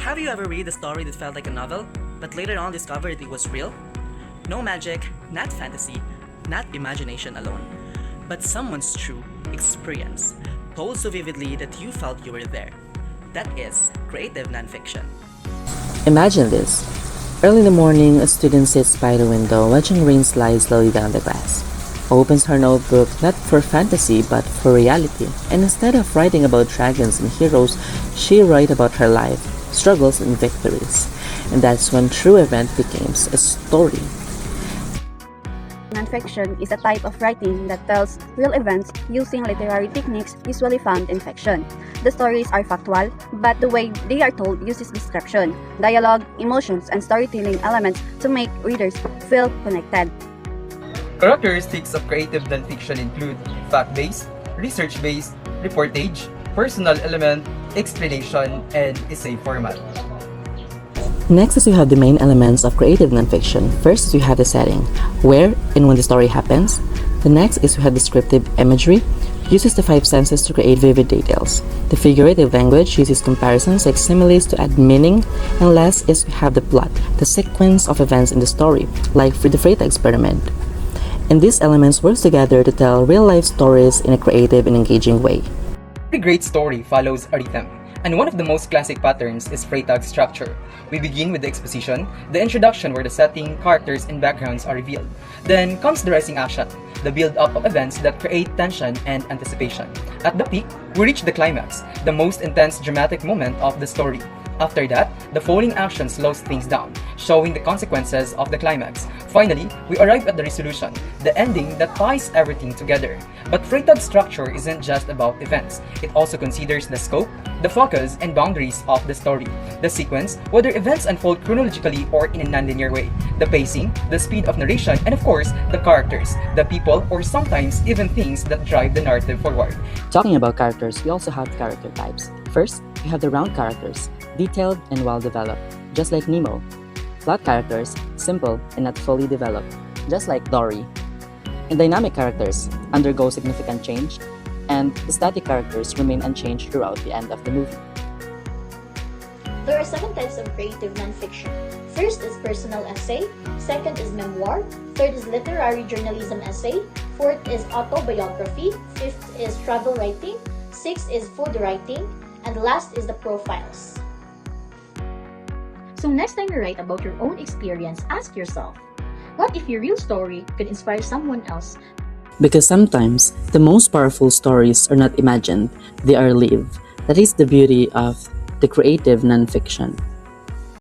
Have you ever read a story that felt like a novel, but later on discovered it was real? No magic, not fantasy, not imagination alone, but someone's true experience, told so vividly that you felt you were there. That is creative nonfiction. Imagine this. Early in the morning, a student sits by the window watching rain slide slowly down the glass. Opens her notebook not for fantasy but for reality, and instead of writing about dragons and heroes, she writes about her life, struggles and victories. And that's when true event becomes a story. Nonfiction is a type of writing that tells real events using literary techniques usually found in fiction. The stories are factual, but the way they are told uses description, dialogue, emotions, and storytelling elements to make readers feel connected. Characteristics of creative nonfiction include fact-based, research-based, reportage, personal element, explanation, and essay format. Next is we have the main elements of creative nonfiction. First is we have the setting, where and when the story happens. The next is we have descriptive imagery, uses the five senses to create vivid details. The figurative language uses comparisons like similes to add meaning. And last is we have the plot, the sequence of events in the story, like for the Freyta experiment. And these elements work together to tell real-life stories in a creative and engaging way. Every great story follows a rhythm, and one of the most classic patterns is Freytag structure. We begin with the exposition, the introduction where the setting, characters, and backgrounds are revealed. Then comes the rising action, the build-up of events that create tension and anticipation. At the peak, we reach the climax, the most intense dramatic moment of the story. After that, the falling action slows things down, showing the consequences of the climax. Finally, we arrive at the resolution, the ending that ties everything together. But Freytag's structure isn't just about events. It also considers the scope, the focus, and boundaries of the story. The sequence, whether events unfold chronologically or in a nonlinear way. The pacing, the speed of narration, and of course, the characters, the people, or sometimes even things that drive the narrative forward. Talking about characters, we also have character types. First, we have the round characters, detailed and well-developed, just like Nemo. Flat characters, simple and not fully developed, just like Dory. And dynamic characters undergo significant change, and static characters remain unchanged throughout the end of the movie. There are 7 types of creative nonfiction. First is personal essay, second is memoir, third is literary journalism essay, fourth is autobiography, fifth is travel writing, sixth is food writing, and last is the profiles. So next time you write about your own experience, ask yourself, what if your real story could inspire someone else? Because sometimes, the most powerful stories are not imagined, they are lived. That is the beauty of the creative nonfiction.